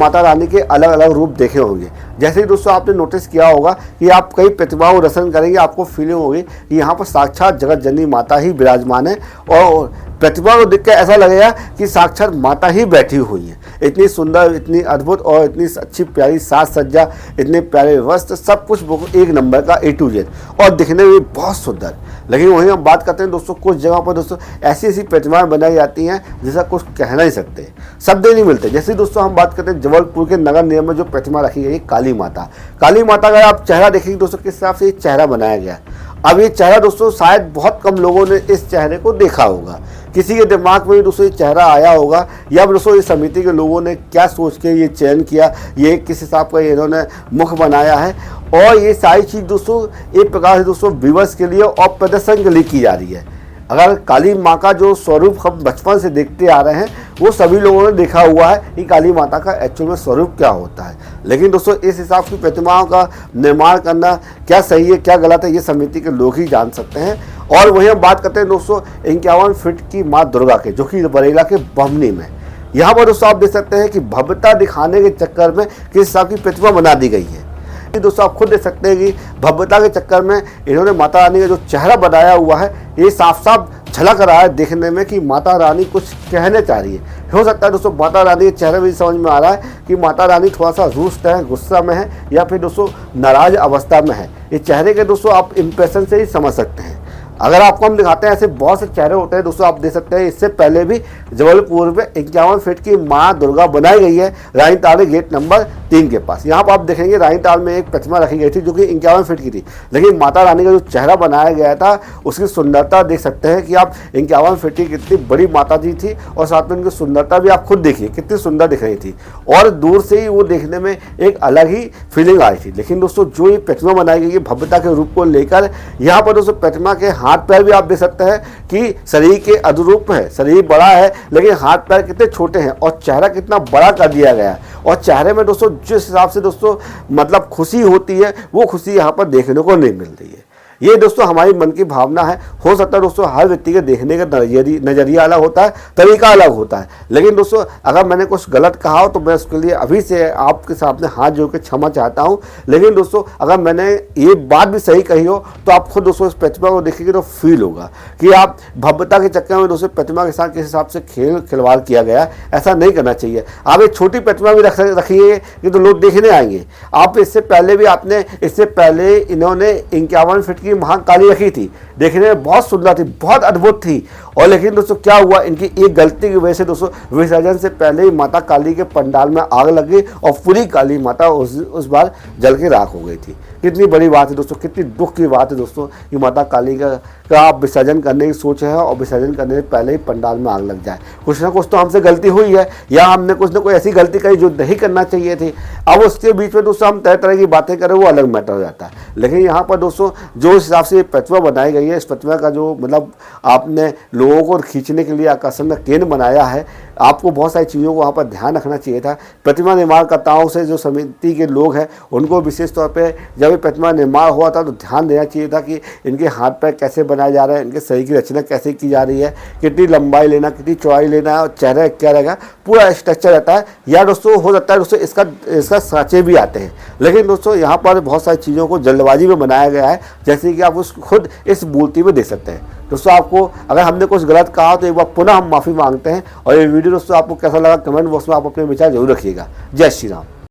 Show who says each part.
Speaker 1: माता रानी के अलग अलग रूप देखे होंगे। जैसे ही दोस्तों आपने नोटिस किया होगा कि आप कई प्रतिमाओं को दर्शन करेंगे, आपको फीलिंग होगी कि यहाँ पर साक्षात जगत जननी माता ही विराजमान है और प्रतिमा को देख कर ऐसा लगेगा कि साक्षात माता ही बैठी हुई है। इतनी सुंदर, इतनी अद्भुत और इतनी अच्छी प्यारी साज सज्जा, इतने प्यारे वस्त्र, सब कुछ एक नंबर का A to Z और दिखने में बहुत सुंदर। लेकिन वहीं हम बात करते हैं दोस्तों, कुछ जगह पर दोस्तों ऐसी ऐसी प्रतिमाएं बनाई जाती हैं जिसका कुछ कह नहीं सकते, शब्द नहीं मिलते। जैसे दोस्तों हम बात करते हैं जबलपुर के नगर निगम में जो प्रतिमा रखी गई है काली माता। काली माता का आप चेहरा देखेंगे दोस्तों किस हिसाब से ये चेहरा बनाया गया। अब ये चेहरा दोस्तों शायद बहुत कम लोगों ने इस चेहरे को देखा होगा, किसी के दिमाग में दोस्तों ये चेहरा आया होगा या दोस्तों इस समिति के लोगों ने क्या सोच के ये चयन किया, ये किस हिसाब का इन्होंने मुख बनाया है। और ये सारी चीज़ दोस्तों एक प्रकार से दोस्तों विवश के लिए और प्रदर्शन के लिए की जा रही है। अगर काली माँ का जो स्वरूप हम बचपन से देखते आ रहे हैं वो सभी लोगों ने देखा हुआ है कि काली माता का एक्चुअल में स्वरूप क्या होता है, लेकिन दोस्तों इस हिसाब की प्रतिमाओं का निर्माण करना क्या सही है क्या गलत है ये समिति के लोग ही जान सकते हैं। और वहीं हम बात करते हैं दोस्तों 51 फीट की माँ दुर्गा के, जो कि बरेला के बमनी में। यहाँ पर दोस्तों आप देख सकते हैं कि भव्यता दिखाने के चक्कर में किस हिसाब की प्रतिमा बना दी गई है। दोस्तों आप खुद देख सकते हैं कि भव्यता के चक्कर में इन्होंने माता रानी का जो चेहरा बनाया हुआ है ये साफ साफ झलक रहा है देखने में कि माता रानी कुछ कहने चाह रही है। हो सकता है दोस्तों माता रानी के चेहरे में समझ में आ रहा है कि माता रानी थोड़ा सा रुष्ट है, गुस्सा में है या फिर दोस्तों नाराज अवस्था में है। ये चेहरे के दोस्तों आप इंप्रेशन से ही समझ सकते हैं। अगर आपको हम दिखाते हैं ऐसे बहुत से चेहरे होते हैं दोस्तों, आप देख सकते हैं इससे पहले भी जबलपुर में 51 फीट की माँ दुर्गा बनाई गई है रानी ताल गेट नंबर 3 के पास। यहाँ पर आप देखेंगे रानी ताल में एक प्रतिमा रखी गई थी जो कि 51 फीट की थी, लेकिन माता रानी का जो चेहरा बनाया गया था उसकी सुंदरता देख सकते हैं कि आप 51 फीट की कितनी बड़ी माता जी थी और साथ में उनकी सुंदरता भी आप खुद देखिए कितनी सुंदर दिख रही थी और दूर से ही वो देखने में एक अलग ही फीलिंग आई थी। लेकिन दोस्तों जो ये प्रतिमा बनाई गई है भव्यता के रूप को लेकर, यहाँ पर दोस्तों प्रतिमा के हाथ पैर भी आप देख सकते हैं कि शरीर के अनुरूप है, शरीर बड़ा है लेकिन हाथ पैर कितने छोटे हैं और चेहरा कितना बड़ा कर दिया गया है। और चेहरे में दोस्तों जिस हिसाब से दोस्तों मतलब खुशी होती है वो खुशी यहाँ पर देखने को नहीं मिल रही है। ये दोस्तों हमारी मन की भावना है। हो सकता है दोस्तों हर व्यक्ति के देखने का नज़रिया अलग होता है, तरीका अलग होता है। लेकिन दोस्तों अगर मैंने कुछ गलत कहा हो तो मैं उसके लिए अभी से आपके सामने हाथ जोड़ के क्षमा चाहता हूँ। लेकिन दोस्तों अगर मैंने ये बात भी सही कही हो तो आप खुद दोस्तों इस प्रतिमा को देखेंगे तो फील होगा कि आप भव्यता के चक्कर में दोस्तों प्रतिमा के साथ किस हिसाब से खिलवाड़ किया गया, ऐसा नहीं करना चाहिए। आप एक छोटी प्रतिमा भी रखिए कि तो लोग देखने आएंगे। आप इससे पहले इन्होंने 51 फीट महाकाली रखी थी, देखने में बहुत सुंदर थी, बहुत अद्भुत थी। और लेकिन दोस्तों क्या हुआ, इनकी एक गलती की वजह से दोस्तों विसर्जन से पहले ही माता काली के पंडाल में आग लग गई और पूरी काली माता उस बार जल के राख हो गई थी। कितनी बड़ी बात है दोस्तों, कितनी दुख की बात है दोस्तों कि माता काली का आप विसर्जन करने की सोच है और विसर्जन करने से पहले ही पंडाल में आग लग जाए। कुछ ना कुछ तो हमसे गलती हुई है या हमने कुछ ना कोई ऐसी गलती करी जो नहीं करना चाहिए थी। अब उसके बीच में दोस्तों हम तरह तरह की बातें करें वो अलग मैटर हो जाता है। लेकिन यहाँ पर दोस्तों जो हिसाब से ये प्रतिमा बनाई गई है, इस प्रतिमा का जो मतलब आपने लोगों को खींचने के लिए आकर्षण का केंद्र बनाया है, आपको बहुत सारी चीज़ों को वहाँ पर ध्यान रखना चाहिए था। प्रतिमा निर्माणकर्ताओं से जो समिति के लोग हैं उनको विशेष तौर पे जब ये प्रतिमा निर्माण हुआ था तो ध्यान देना चाहिए था कि इनके हाथ पैर कैसे बनाए जा रहे हैं, इनके शरीर की रचना कैसे की जा रही है, कितनी लंबाई लेना, कितनी चौड़ाई लेना और चेहरा क्या रहेगा, पूरा स्ट्रक्चर रहता है। या दोस्तों हो सकता है दोस्तों इसका सांचे भी आते हैं। लेकिन दोस्तों यहाँ पर बहुत सारी चीज़ों को जल्दबाजी में बनाया गया है, जैसे कि आप उस खुद इस मूर्ति में देख सकते हैं। दोस्तों आपको अगर हमने कुछ गलत कहा तो एक बार पुनः हम माफ़ी मांगते हैं। और ये वीडियो दोस्तों आपको कैसा लगा कमेंट बॉक्स में आप अपने विचार जरूर रखिएगा। जय श्री राम।